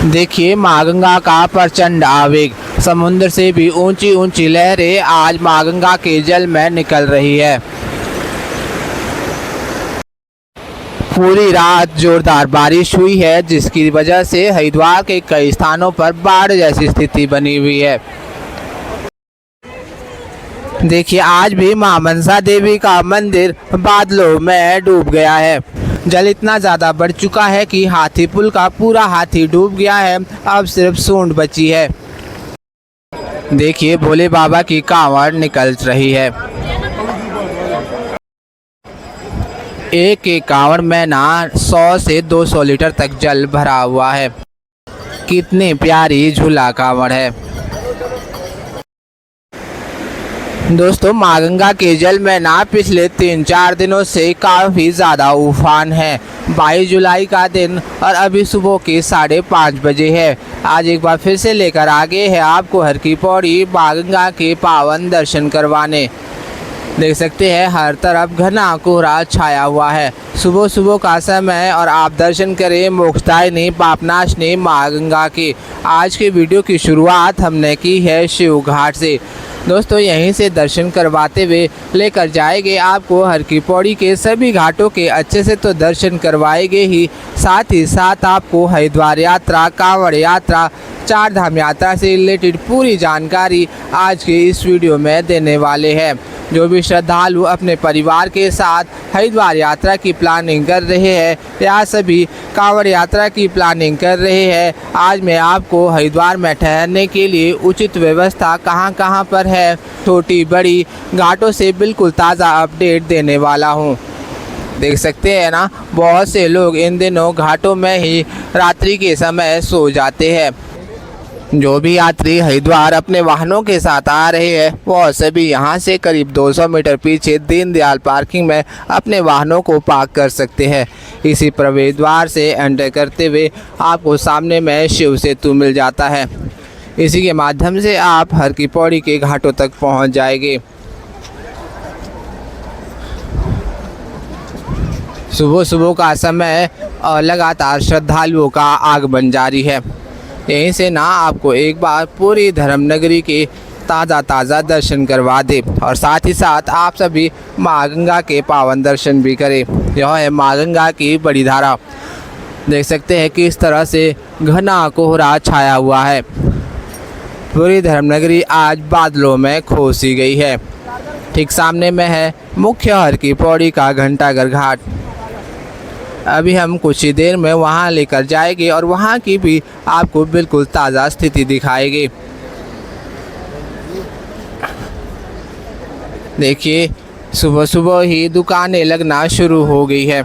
देखिए माँ गंगा का प्रचंड आवेग। समुद्र से भी ऊंची ऊंची लहरें आज माँ गंगा के जल में निकल रही है। पूरी रात जोरदार बारिश हुई है, जिसकी वजह से हरिद्वार के कई स्थानों पर बाढ़ जैसी स्थिति बनी हुई है। देखिए आज भी मां मनसा देवी का मंदिर बादलों में डूब गया है। जल इतना ज़्यादा बढ़ चुका है कि हाथी पुल का पूरा हाथी डूब गया है। अब सिर्फ सूंड बची है। देखिए भोले बाबा की कांवड़ निकल रही है। एक एक कांवड़ में ना 100 से 200 लीटर तक जल भरा हुआ है। कितनी प्यारी झूला कांवड़ है। दोस्तों माँ गंगा के जल में ना पिछले 3-4 दिनों से काफ़ी ज़्यादा उफान है। 22 जुलाई का दिन और अभी सुबह के 5:30 बजे है। आज एक बार फिर से लेकर आ गए हैं आपको हर की पौड़ी माँ गंगा के पावन दर्शन करवाने। देख सकते हैं हर तरफ घना कोहरा छाया हुआ है। सुबह सुबह का समय और आप दर्शन करें मोक्षदायिनी पापनाशनी माँ गंगा की। आज के वीडियो की शुरुआत हमने की है शिव घाट से। दोस्तों यहीं से दर्शन करवाते हुए लेकर जाएंगे आपको हर की पौड़ी के सभी घाटों के अच्छे से तो दर्शन करवाएंगे ही साथ आपको हरिद्वार यात्रा, कांवड़ यात्रा, 4 धाम यात्रा से रिलेटेड पूरी जानकारी आज के इस वीडियो में देने वाले हैं। जो भी श्रद्धालु अपने परिवार के साथ हरिद्वार यात्रा की प्लानिंग कर रहे हैं या सभी कांवड़ यात्रा की प्लानिंग कर रहे हैं, आज मैं आपको हरिद्वार में ठहरने के लिए उचित व्यवस्था कहां पर है, छोटी बड़ी घाटों से बिल्कुल ताज़ा अपडेट देने वाला हूं। देख सकते हैं ना, बहुत से लोग इन दिनों घाटों में ही रात्रि के समय सो जाते हैं। जो भी यात्री हरिद्वार अपने वाहनों के साथ आ रहे हैं वो सभी यहां से करीब 200 मीटर पीछे दीनदयाल पार्किंग में अपने वाहनों को पार्क कर सकते हैं। इसी प्रवेश द्वार से एंटर करते हुए आपको सामने में शिव सेतु मिल जाता है। इसी के माध्यम से आप हर की पौड़ी के घाटों तक पहुंच जाएंगे। सुबह सुबह का समय और लगातार श्रद्धालुओं का आगमन जारी है। यहीं से ना आपको एक बार पूरी धर्मनगरी के ताज़ा दर्शन करवा दे और साथ ही साथ आप सभी माँ गंगा के पावन दर्शन भी करें। यह है माँ गंगा की बड़ी धारा। देख सकते हैं कि इस तरह से घना कोहरा छाया हुआ है। पूरी धर्मनगरी आज बादलों में खो सी गई है। ठीक सामने में है मुख्य हर की पौड़ी का घंटाघर घाट। अभी हम कुछ ही देर में वहां लेकर जाएंगे और वहां की भी आपको बिल्कुल ताज़ा स्थिति दिखाएंगे। देखिए सुबह सुबह ही दुकानें लगना शुरू हो गई है।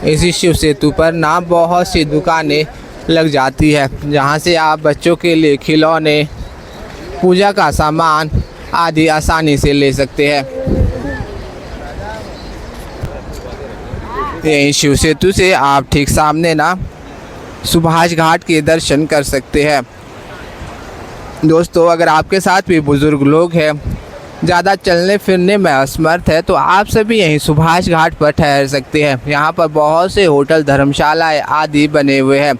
इसी शिव सेतु पर ना बहुत सी दुकानें लग जाती है, जहां से आप बच्चों के लिए खिलौने, पूजा का सामान आदि आसानी से ले सकते हैं। यहीं शिव सेतु से आप ठीक सामने ना सुभाष घाट के दर्शन कर सकते हैं। दोस्तों अगर आपके साथ भी बुज़ुर्ग लोग हैं, ज़्यादा चलने फिरने में असमर्थ है, तो आप सभी यहीं सुभाष घाट पर ठहर सकते हैं। यहाँ पर बहुत से होटल, धर्मशालाएँ आदि बने हुए हैं।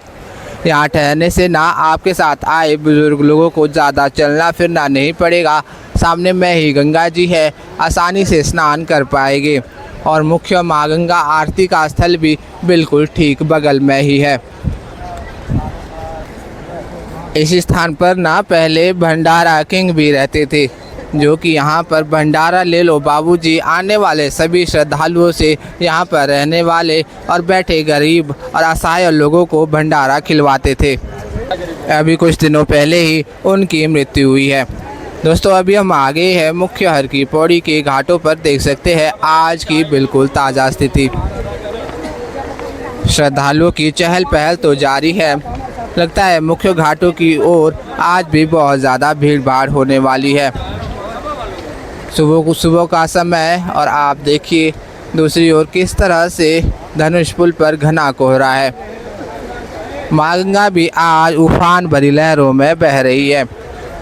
यहाँ ठहरने से ना आपके साथ आए बुज़ुर्ग लोगों को ज़्यादा चलना फिरना नहीं पड़ेगा। सामने में ही गंगा जी है, आसानी से स्नान कर पाएंगे और मुख्य माँ गंगा आरती का स्थल भी बिल्कुल ठीक बगल में ही है। इस स्थान पर ना पहले भंडारा किंग भी रहते थे, जो कि यहाँ पर भंडारा ले लो बाबूजी आने वाले सभी श्रद्धालुओं से यहाँ पर रहने वाले और बैठे गरीब और असहाय लोगों को भंडारा खिलवाते थे। अभी कुछ दिनों पहले ही उनकी मृत्यु हुई है। दोस्तों अभी हम आ गए हैं मुख्य हर की पौड़ी के घाटों पर। देख सकते हैं आज की बिल्कुल ताज़ा स्थिति। श्रद्धालुओं की चहल पहल तो जारी है। लगता है मुख्य घाटों की ओर आज भी बहुत ज़्यादा भीड़ भाड़ होने वाली है। सुबह का समय और आप देखिए दूसरी ओर किस तरह से धनुष पुल पर घना कोहरा है। माँ गंगा भी आज उफान भरी लहरों में बह रही है।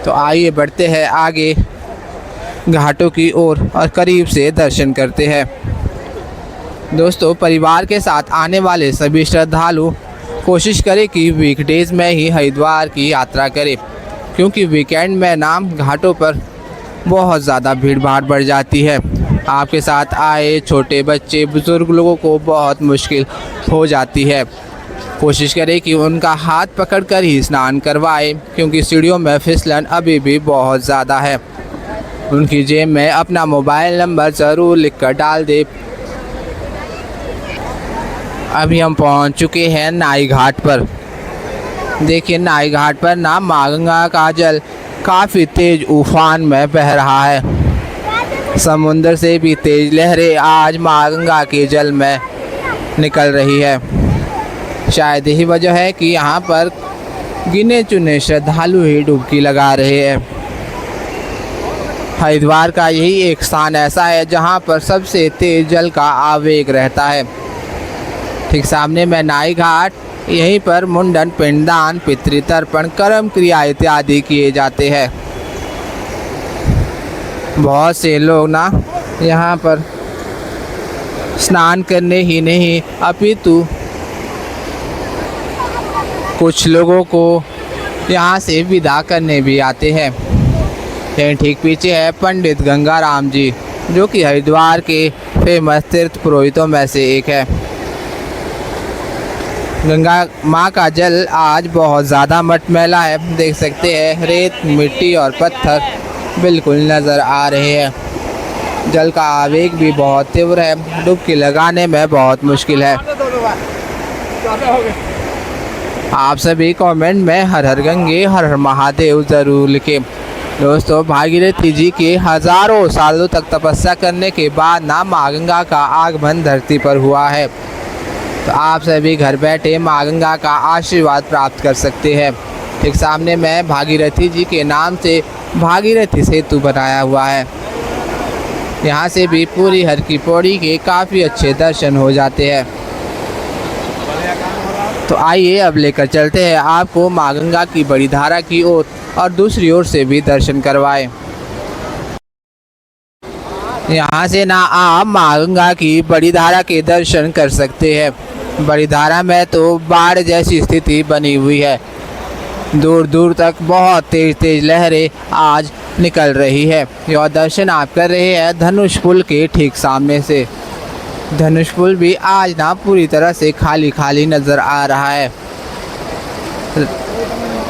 तो आइए बढ़ते हैं आगे घाटों की ओर और करीब से दर्शन करते हैं। दोस्तों परिवार के साथ आने वाले सभी श्रद्धालु कोशिश करें कि वीकडेज में ही हरिद्वार की यात्रा करें, क्योंकि वीकेंड में ना घाटों पर बहुत ज़्यादा भीड़ भाड़ बढ़ जाती है। आपके साथ आए छोटे बच्चे बुज़ुर्ग लोगों को बहुत मुश्किल हो जाती है। कोशिश करें कि उनका हाथ पकड़कर ही स्नान करवाएं, क्योंकि सीढ़ियों में फिसलन अभी भी बहुत ज़्यादा है। उनकी जेब में अपना मोबाइल नंबर ज़रूर लिख कर डाल दें। अभी हम पहुंच चुके हैं नाई घाट पर। देखिए, नाई घाट पर ना माँ गंगा का जल काफ़ी तेज उफान में बह रहा है। समुद्र से भी तेज लहरें आज माँ गंगा के जल में निकल रही है। शायद यही वजह है कि यहाँ पर गिने चुने श्रद्धालु ही डुबकी लगा रहे हैं। हरिद्वार का यही एक स्थान ऐसा है जहाँ पर सबसे तेज जल का आवेग रहता है। ठीक सामने में नाई घाट, यहीं पर मुंडन, पिंडदान, पितृतर्पण, कर्म क्रिया इत्यादि किए जाते हैं। बहुत से लोग ना यहाँ पर स्नान करने ही नहीं अपितु कुछ लोगों को यहाँ से विदा करने भी आते हैं। यहीं ठीक पीछे है पंडित गंगाराम जी, जो कि हरिद्वार के फेमस तीर्थ पुरोहितों में से एक है। गंगा माँ का जल आज बहुत ज़्यादा मटमैला है। देख सकते हैं रेत, मिट्टी और पत्थर बिल्कुल नज़र आ रहे हैं। जल का आवेग भी बहुत तीव्र है। डुबकी लगाने में बहुत मुश्किल है। आप सभी कमेंट में हर हर गंगे हर हर महादेव ज़रूर लिखें। दोस्तों, भागीरथी जी के हज़ारों सालों तक तपस्या करने के बाद ना माँ गंगा का आगमन धरती पर हुआ है। तो आप सभी घर बैठे माँ गंगा का आशीर्वाद प्राप्त कर सकते हैं। ठीक सामने में भागीरथी जी के नाम से भागीरथी सेतु बनाया हुआ है। यहाँ से भी पूरी हर की पौड़ी के काफ़ी अच्छे दर्शन हो जाते हैं। तो आइए अब लेकर चलते हैं आपको माँ गंगा की बड़ी धारा की ओर और दूसरी ओर से भी दर्शन करवाएं। यहाँ से ना आप माँ गंगा की बड़ी धारा के दर्शन कर सकते हैं। बड़ी धारा में तो बाढ़ जैसी स्थिति बनी हुई है। दूर दूर तक बहुत तेज तेज लहरें आज निकल रही है। यह दर्शन आप कर रहे हैं धनुष पुल के ठीक सामने से। धनुष पुल भी आज ना पूरी तरह से खाली खाली नज़र आ रहा है।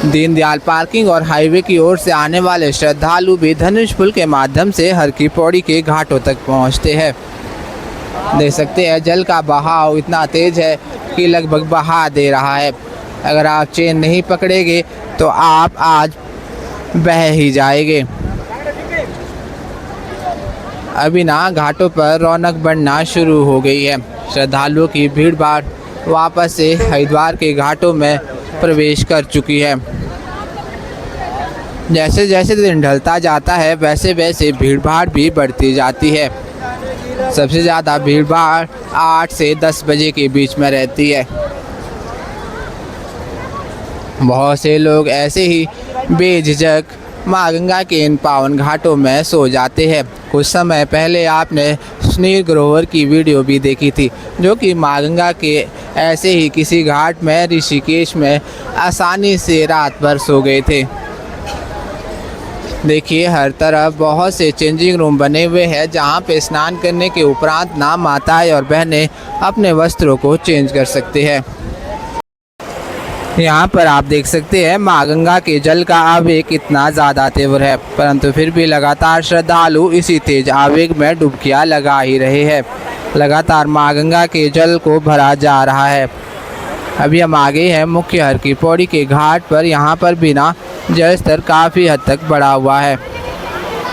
दीनदयाल पार्किंग और हाईवे की ओर से आने वाले श्रद्धालु भी धनुष पुल के माध्यम से हर की पौड़ी के घाटों तक पहुंचते हैं। देख सकते हैं जल का बहाव इतना तेज है कि लगभग बहा दे रहा है। अगर आप चेन नहीं पकड़ेंगे तो आप आज बह ही जाएंगे। अभी ना घाटों पर रौनक बढ़ना शुरू हो गई है। श्रद्धालुओं की भीड़ भाड़ वापस से हरिद्वार के घाटों में प्रवेश कर चुकी है। जैसे जैसे दिन ढलता जाता है वैसे वैसे भीड़ भाड़ भी बढ़ती जाती है। सबसे ज़्यादा भीड़ भाड़ 8 से 10 बजे के बीच में रहती है। बहुत से लोग ऐसे ही बेझिझक माँ गंगा के इन पावन घाटों में सो जाते हैं। कुछ समय पहले आपने सुनील ग्रोवर की वीडियो भी देखी थी, जो कि माँ गंगा के ऐसे ही किसी घाट में ऋषिकेश में आसानी से रात भर सो गए थे। देखिए हर तरफ बहुत से चेंजिंग रूम बने हुए हैं, जहाँ पे स्नान करने के उपरांत ना माताएं और बहनें अपने वस्त्रों को चेंज कर सकते हैं। यहाँ पर आप देख सकते हैं माँ गंगा के जल का आवेग कितना ज़्यादा तीव्र है, परंतु फिर भी लगातार श्रद्धालु इसी तेज आवेग में डुबकियाँ लगा ही रहे हैं। लगातार माँ गंगा के जल को भरा जा रहा है। अभी हम आगे हैं मुख्य हर की पौड़ी के घाट पर। यहाँ पर भी ना जल स्तर काफ़ी हद तक बढ़ा हुआ है।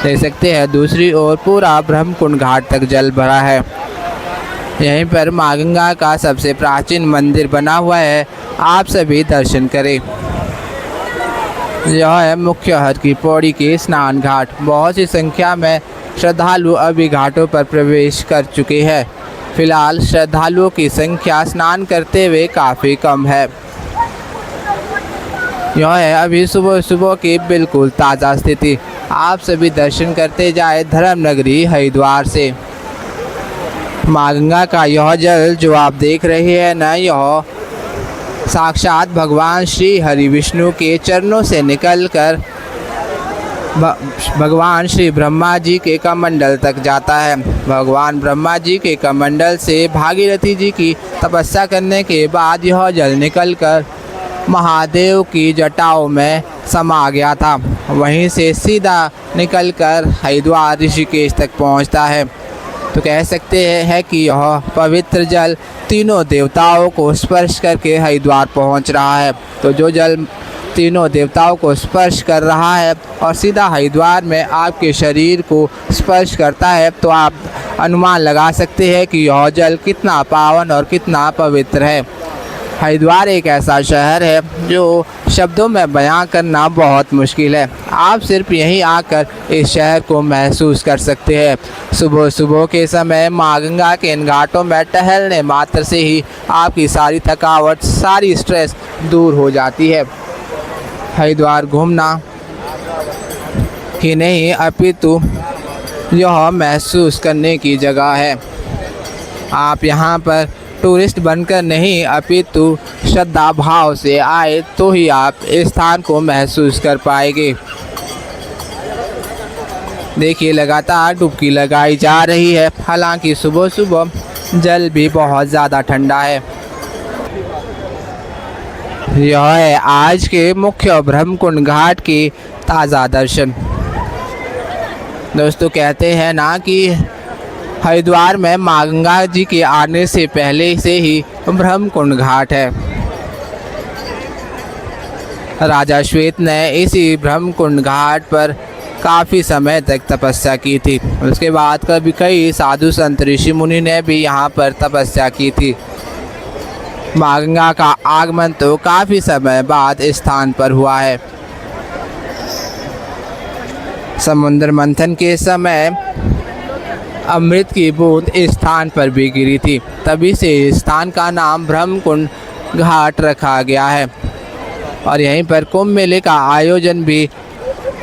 देख सकते हैं दूसरी ओर पूरा ब्रह्मकुंड घाट तक जल भरा है। यहीं पर माँ गंगा का सबसे प्राचीन मंदिर बना हुआ है, आप सभी दर्शन करें। यह है मुख्य हर की पौड़ी के स्नान घाट। बहुत सी संख्या में श्रद्धालु अभी घाटों पर प्रवेश कर चुके हैं। फिलहाल श्रद्धालुओं की संख्या स्नान करते हुए काफ़ी कम है। यह है अभी सुबह सुबह की बिल्कुल ताज़ा स्थिति। आप सभी दर्शन करते जाए धर्म नगरी हरिद्वार से। माँ गंगा का यह जल जो आप देख रहे हैं ना, यह साक्षात भगवान श्री हरि विष्णु के चरणों से निकलकर भगवान श्री ब्रह्मा जी के कमंडल तक जाता है। भगवान ब्रह्मा जी के कमंडल से भागीरथी जी की तपस्या करने के बाद यह जल निकलकर महादेव की जटाओं में समा गया था। वहीं से सीधा निकलकर हरिद्वार ऋषिकेश तक पहुंचता है। तो कह सकते हैं कि यह पवित्र जल तीनों देवताओं को स्पर्श करके हरिद्वार पहुंच रहा है। तो जो जल तीनों देवताओं को स्पर्श कर रहा है और सीधा हरिद्वार में आपके शरीर को स्पर्श करता है, तो आप अनुमान लगा सकते हैं कि यह जल कितना पावन और कितना पवित्र है। हरिद्वार एक ऐसा शहर है जो शब्दों में बयां करना बहुत मुश्किल है। आप सिर्फ यहीं आकर इस शहर को महसूस कर सकते हैं। सुबह सुबह के समय माँ गंगा के इन घाटों में टहलने मात्र से ही आपकी सारी थकावट, सारी स्ट्रेस दूर हो जाती है। हरिद्वार घूमना ही नहीं अपितु यह महसूस करने की जगह है। आप यहाँ पर टूरिस्ट बनकर नहीं अपितु श्रद्धा भाव से आए तो ही आप इस स्थान को महसूस कर पाएंगे। देखिए लगातार डुबकी लगाई जा रही है। हालांकि सुबह सुबह जल भी बहुत ज़्यादा ठंडा है। यह है आज के मुख्य ब्रह्मकुंड घाट की ताज़ा दर्शन। दोस्तों कहते हैं ना कि हरिद्वार में माँ गंगा जी के आने से पहले से ही ब्रह्मकुंड घाट है। राजा श्वेत ने इसी ब्रह्मकुंड घाट पर काफ़ी समय तक तपस्या की थी। उसके बाद कभी कई साधु संत ऋषि मुनि ने भी यहाँ पर तपस्या की थी। माँ गंगा का आगमन तो काफ़ी समय बाद इस स्थान पर हुआ है। समुद्र मंथन के समय अमृत की बूंद इस स्थान पर भी गिरी थी, तभी से इस स्थान का नाम ब्रह्मकुंड घाट रखा गया है। और यहीं पर कुंभ मेले का आयोजन भी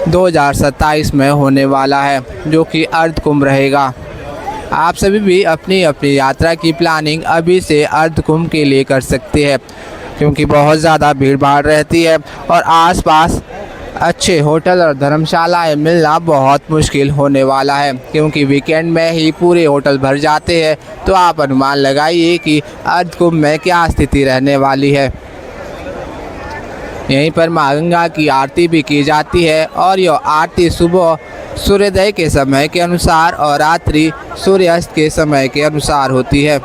2027 में होने वाला है, जो कि अर्ध कुंभ रहेगा। आप सभी भी अपनी अपनी यात्रा की प्लानिंग अभी से अर्ध कुंभ के लिए कर सकते हैं, क्योंकि बहुत ज़्यादा भीड़ भाड़ रहती है और आसपास अच्छे होटल और धर्मशालाएं मिलना बहुत मुश्किल होने वाला है, क्योंकि वीकेंड में ही पूरे होटल भर जाते हैं। तो आप अनुमान लगाइए कि अर्ध कुंभ में क्या स्थिति रहने वाली है। यहीं पर माँ गंगा की आरती भी की जाती है और यह आरती सुबह सूर्योदय के समय के अनुसार और रात्रि सूर्यास्त के समय के अनुसार होती है।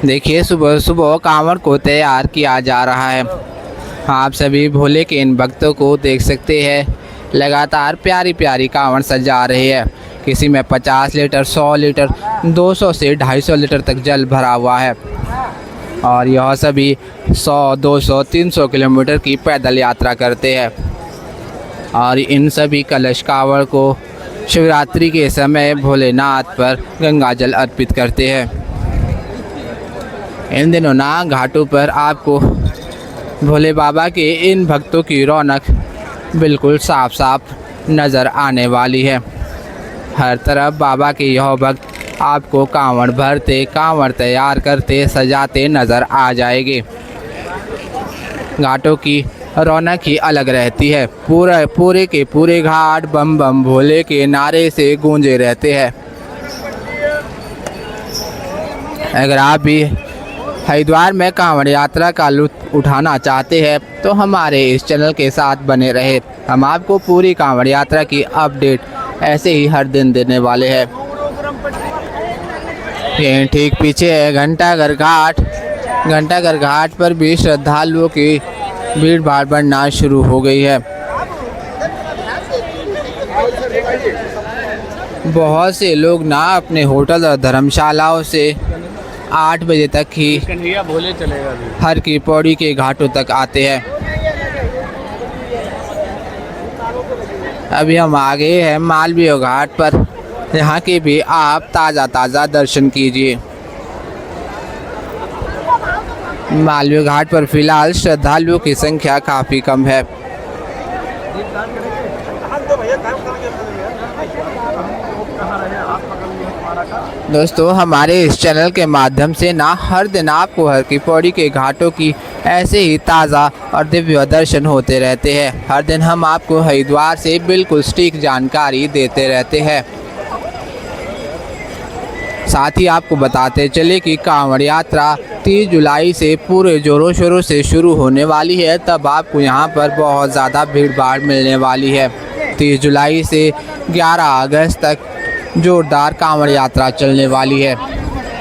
देखिए सुबह सुबह कांवड़ को तैयार किया जा रहा है। आप सभी भोले के इन भक्तों को देख सकते हैं, लगातार प्यारी प्यारी कांवड़ सजा रही है। किसी में 50 लीटर, 100 लीटर, 200 से 250 लीटर तक जल भरा हुआ है। और यह सभी 100, 200, 300 किलोमीटर की पैदल यात्रा करते हैं। और इन सभी कलश कांवड़ को शिवरात्रि के समय भोलेनाथ पर गंगा जल अर्पित करते हैं। इन दिनों ना घाटों पर आपको भोले बाबा के इन भक्तों की रौनक बिल्कुल साफ साफ नज़र आने वाली है। हर तरफ बाबा के यह भक्त आपको कांवड़ भरते, कांवड़ तैयार करते, सजाते नज़र आ जाएंगे। घाटों की रौनक ही अलग रहती है। पूरे के पूरे घाट बम बम भोले के नारे से गूंजे रहते हैं। अगर आप भी हरिद्वार में कांवड़ यात्रा का लुत्फ उठाना चाहते हैं तो हमारे इस चैनल के साथ बने रहे। हम आपको पूरी कांवड़ यात्रा की अपडेट ऐसे ही हर दिन देने वाले हैं। यहीं ठीक पीछे है घंटाघर घाट। घंटाघर घाट पर भी श्रद्धालुओं की भीड़ भाड़ बढ़ना शुरू हो गई है। बहुत से लोग ना अपने होटल और धर्मशालाओं से 8 बजे तक ही हर की पौड़ी के घाटों तक आते हैं। अभी हम आ गए हैं मालवीय घाट पर। यहाँ के भी आप ताज़ा दर्शन कीजिए। मालवीय घाट पर फिलहाल श्रद्धालुओं की संख्या काफ़ी कम है। दोस्तों हमारे इस चैनल के माध्यम से ना हर दिन आपको हर की पौड़ी के घाटों की ऐसे ही ताज़ा और दिव्य दर्शन होते रहते हैं। हर दिन हम आपको हरिद्वार से बिल्कुल सटीक जानकारी देते रहते हैं। साथ ही आपको बताते चले कि कांवड़ यात्रा 30 जुलाई से पूरे जोरों शोरों से शुरू होने वाली है। तब आपको यहाँ पर बहुत ज़्यादा भीड़ भाड़ मिलने वाली है। 30 जुलाई से 11 अगस्त तक जोरदार कांवड़ यात्रा चलने वाली है।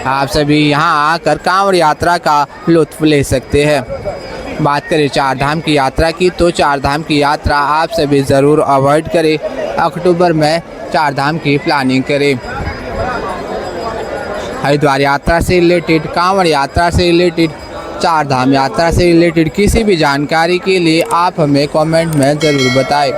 आप सभी यहाँ आकर कांवड़ यात्रा का लुत्फ़ ले सकते हैं। बात करें चार धाम की यात्रा की, तो चार धाम की यात्रा आप सभी ज़रूर अवॉइड करें। अक्टूबर में चार धाम की प्लानिंग करें। हरिद्वार यात्रा से रिलेटेड, कांवड़ यात्रा से रिलेटेड, चार धाम यात्रा से रिलेटेड किसी भी जानकारी के लिए आप हमें कमेंट में ज़रूर बताएं।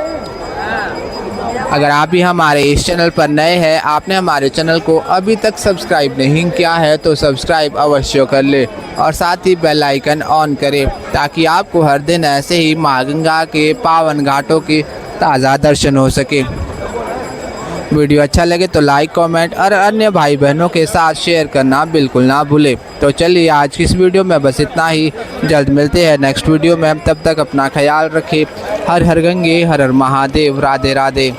अगर आप भी हमारे इस चैनल पर नए हैं, आपने हमारे चैनल को अभी तक सब्सक्राइब नहीं किया है तो सब्सक्राइब अवश्य कर ले और साथ ही बेल आइकन ऑन करें ताकि आपको हर दिन ऐसे ही माँ गंगा के पावन घाटों के ताज़ा दर्शन हो सके। वीडियो अच्छा लगे तो लाइक, कमेंट और अन्य भाई बहनों के साथ शेयर करना बिल्कुल ना भूलें। तो चलिए आज की इस वीडियो में बस इतना ही। जल्द मिलते हैं नेक्स्ट वीडियो में। तब तक अपना ख्याल रखें। हर हर गंगे, हर हर महादेव। राधे राधे।